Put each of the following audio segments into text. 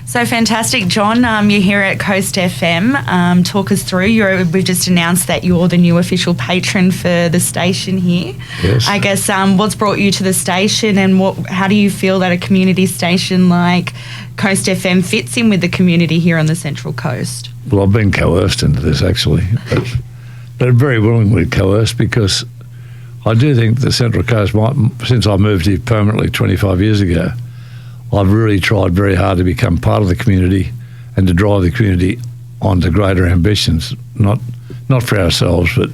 So fantastic, John. You're here at Coast FM. Talk us through. We've just announced that you're the new official patron for the station here. Yes. I guess what's brought you to the station, and how do you feel that a community station like Coast FM fits in with the community here on the Central Coast? Well, I've been coerced into this actually, but very willingly coerced, because I do think the Central Coast, since I moved here permanently 25 years ago, I've really tried very hard to become part of the community and to drive the community on to greater ambitions, not for ourselves, but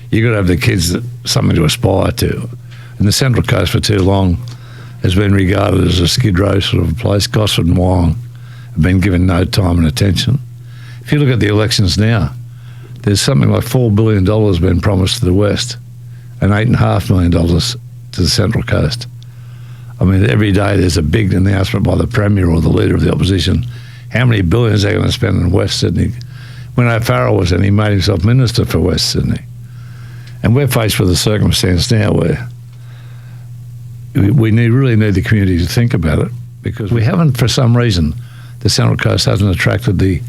you've got to have the kids something to aspire to. And the Central Coast for too long has been regarded as a skid row sort of a place. Gosford and Wyong have been given no time and attention. If you look at the elections now, there's something like $4 billion been promised to the West and $8.5 million to the Central Coast. I mean, every day there's a big announcement by the Premier or the Leader of the Opposition how many billions they're going to spend in West Sydney. When O'Farrell was in, he made himself Minister for West Sydney. And we're faced with a circumstance now where we really need the community to think about it, because we haven't, for some reason, the Central Coast hasn't attracted the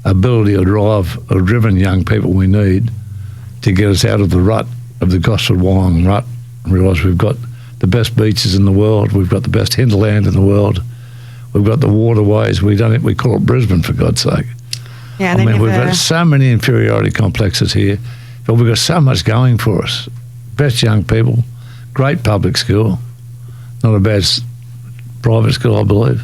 ability or drive or driven young people we need to get us out of the rut, of the Gosford Wyong rut, and realise we've got the best beaches in the world, we've got the best hinterland in the world, we've got the waterways. We call it Brisbane, for God's sake. Yeah, I mean, we've got so many inferiority complexes here, but we've got so much going for us. Best young people, great public school, not a bad private school, I believe.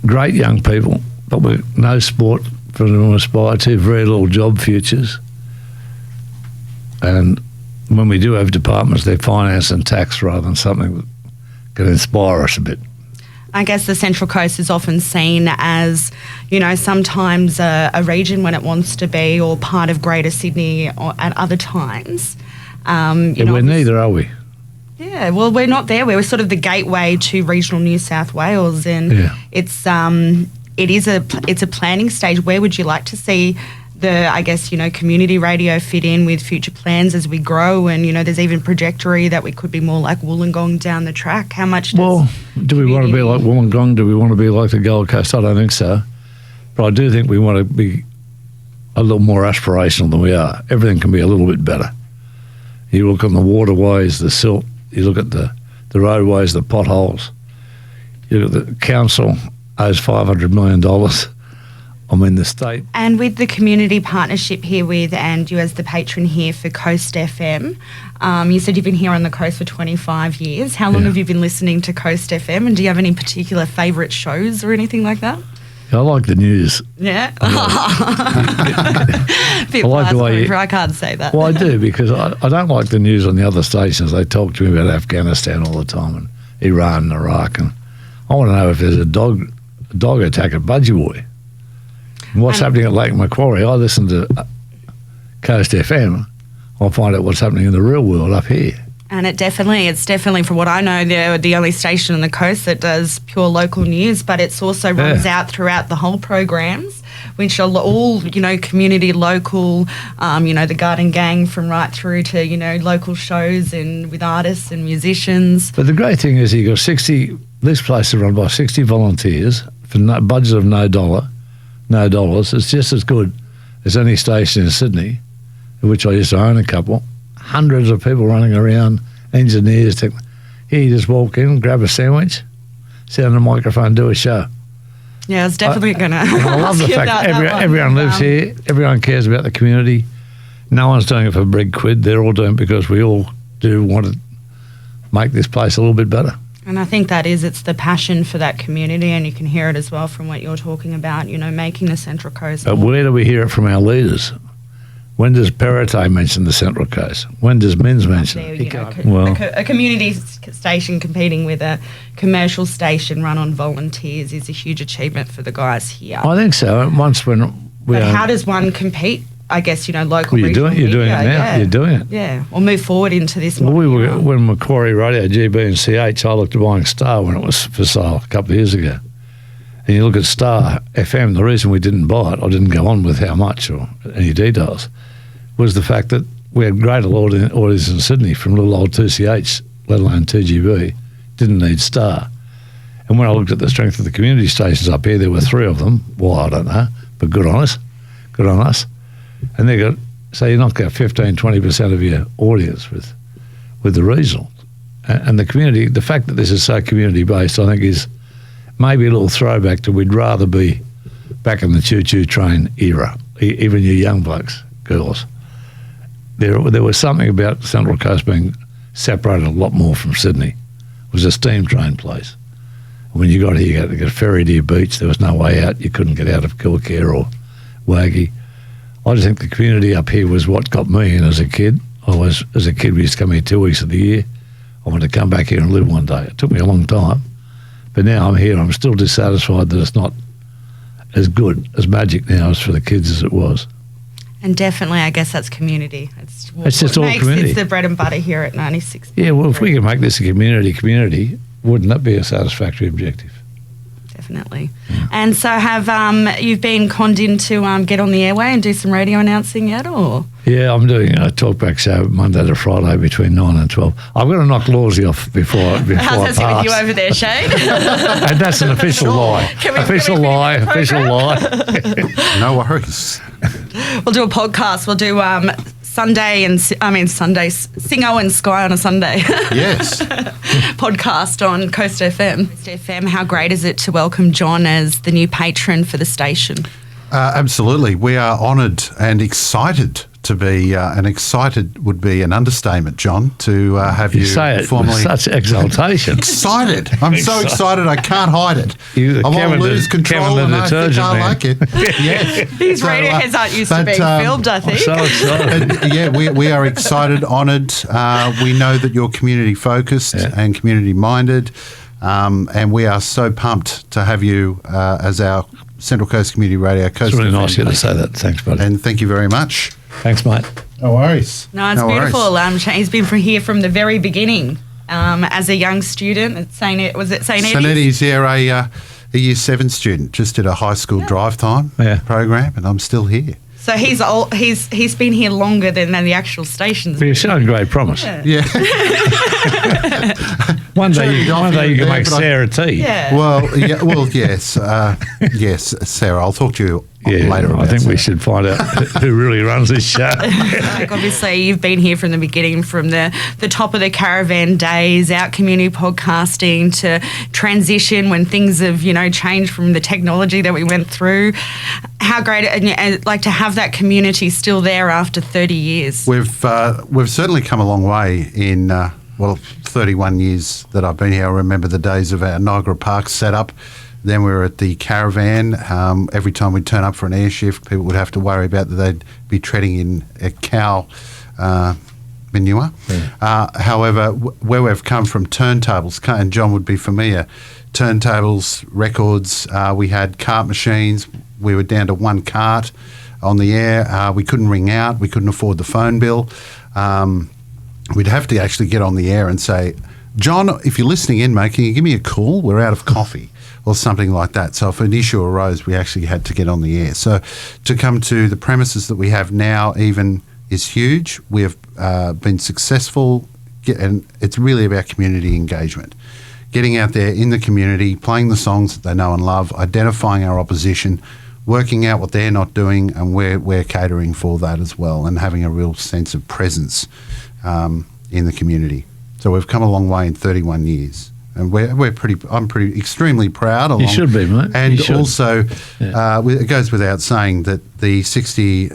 Great young people, but with no sport for them to aspire to, very little job futures. And when we do have departments, they're finance and tax rather than something that can inspire us a bit. I guess the Central Coast is often seen as, sometimes a region when it wants to be, or part of Greater Sydney or at other times. We're neither, are we? Yeah, well, we're not there. We're sort of the gateway to regional New South Wales, and it's a planning stage. Where would you like to see community radio fit in with future plans as we grow? And, there's even trajectory that we could be more like Wollongong down the track. How much do we want to be like Wollongong? Do we want to be like the Gold Coast? I don't think so. But I do think we want to be a little more aspirational than we are. Everything can be a little bit better. You look on the waterways, the silt, you look at the roadways, the potholes. You look at the council owes $500 million. I mean, the state. And with the community partnership here and you as the patron here for Coast FM, you said you've been here on the coast for 25 years. How long have you been listening to Coast FM, and do you have any particular favourite shows or anything like that? I like the news. Yeah? I like the way I can't say that. Well, I do, because I don't like the news on the other stations. They talk to me about Afghanistan all the time and Iran and Iraq, and I want to know if there's a dog attack at Budgie. What's happening at Lake Macquarie? I listen to Coast FM. I'll find out what's happening in the real world up here. And it's definitely, from what I know, they're the only station on the coast that does pure local news, but it's also runs out throughout the whole programs, which are all, community, local, the Garden Gang from right through to, local shows and with artists and musicians. But the great thing is you got 60, this place is run by 60 volunteers for no budget of $no. It's just as good as any station in Sydney, in which I used to own a couple. Hundreds of people running around, engineers. Here you just walk in, grab a sandwich, sit on the microphone, do a show. Yeah, it's definitely going to. I love the fact that everyone lives here, everyone cares about the community. No one's doing it for a big quid. They're all doing it because we all do want to make this place a little bit better. And I think it's the passion for that community, and you can hear it as well from what you're talking about, making the Central Coast. But where do we hear it from our leaders? When does Perrottet mention the Central Coast? When does Minns mention it? A community station competing with a commercial station run on volunteers is a huge achievement for the guys here. I think so. How does one compete? I guess, local. Well, you're doing it now. Yeah. You're doing it. Yeah. We'll move forward into this. Well, when Macquarie Radio, GB and CH, I looked at buying Star when it was for sale a couple of years ago. And you look at Star FM, the reason we didn't buy it, I didn't go on with how much or any details, was the fact that we had great audience in Sydney from little old 2CH, let alone 2GB, didn't need Star. And when I looked at the strength of the community stations up here, there were 3 of them. Why, I don't know, but good on us. Good on us. And they got, so you knock out 15, 20% of your audience with the regional. And the community, the fact that this is so community-based, I think is maybe a little throwback to we'd rather be back in the choo-choo train era, even you young blokes, girls. There was something about Central Coast being separated a lot more from Sydney. It was a steam train place. When you got here, you had to get a ferry to your beach. There was no way out. You couldn't get out of Kilcare or Waggy. I just think the community up here was what got me in as a kid. As a kid, we used to come here 2 weeks of the year. I wanted to come back here and live one day. It took me a long time. But now I'm here. I'm still dissatisfied that it's not as good, as magic now as for the kids as it was. And definitely, I guess that's community. It's just all community. It's the bread and butter here at 96. Yeah, well, if we can make this a community, wouldn't that be a satisfactory objective? Definitely. Yeah. And so have you been conned in to get on the airway and do some radio announcing yet, or? Yeah, I'm doing a talkback show Monday to Friday between 9 and 12. I've got to knock Lawsy off before I pass. How's that with you over there, Shane? And that's an official lie. Official lie. No worries. We'll do a podcast. We'll do Sunday, Singo and Skaie on a Sunday. Yes. Podcast on Coast FM. Coast FM, how great is it to welcome John as the new patron for the station? Absolutely. We are honoured and excited to be, and excited would be an understatement, John, to have you say it formally... with such exaltation. Excited. I'm so excited I can't hide it. I won't lose control and I think I like it. Yes. These radio heads aren't used to being filmed, I think. I'm so excited. Yeah, we are excited, honoured. We know that you're community-focused and community-minded, and we are so pumped to have you as our Central Coast Community Radio Coast. It's really nice of you to say that. Thanks, buddy. And thank you very much. Thanks, mate. No worries. No, it's beautiful. He's been here from the very beginning as a young student at St. Eddie's? St. Eddie's, a Year 7 student. Just did a high school drive time program, and I'm still here. So he's been here longer than the actual stations. But you're showing great promise. Yeah. One day you can make Sarah tea. Yeah. Well, yes. Yes, Sarah, I'll talk to you later. I think we should find out who really runs this show. Like obviously, you've been here from the beginning, from the top of the caravan days, out community podcasting to transition when things have changed from the technology that we went through. How great, and like to have that community still there after 30 years. We've certainly come a long way in 31 years that I've been here. I remember the days of our Niagara Park setup. Then we were at the caravan. Every time we'd turn up for an air shift, people would have to worry about that they'd be treading in a cow manure. Yeah. However, where we've come from turntables, and John would be familiar, turntables, records, we had cart machines. We were down to one cart on the air. We couldn't ring out. We couldn't afford the phone bill. We'd have to actually get on the air and say, John, if you're listening in, mate, can you give me a call? We're out of coffee or something like that. So if an issue arose, we actually had to get on the air. So to come to the premises that we have now even is huge. We have been successful, and it's really about community engagement. Getting out there in the community, playing the songs that they know and love, identifying our opposition, working out what they're not doing, and we're catering for that as well, and having a real sense of presence in the community. So we've come a long way in 31 years, and I'm extremely proud. You should be, mate. And also, it goes without saying that the 60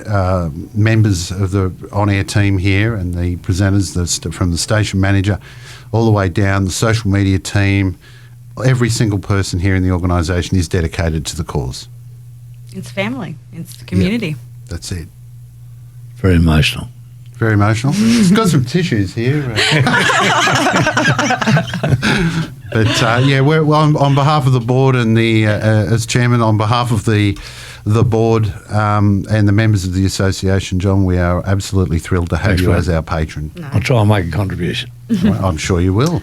members of the on-air team here and the presenters from the station manager all the way down, the social media team, every single person here in the organisation is dedicated to the cause. It's family. It's the community. Yep, that's it. Very emotional. Very emotional. Got some tissues here. But we're on behalf of the board and as chairman, on behalf of the board and the members of the association, John, we are absolutely thrilled to have you as our patron. I'll try and make a contribution. I'm sure you will.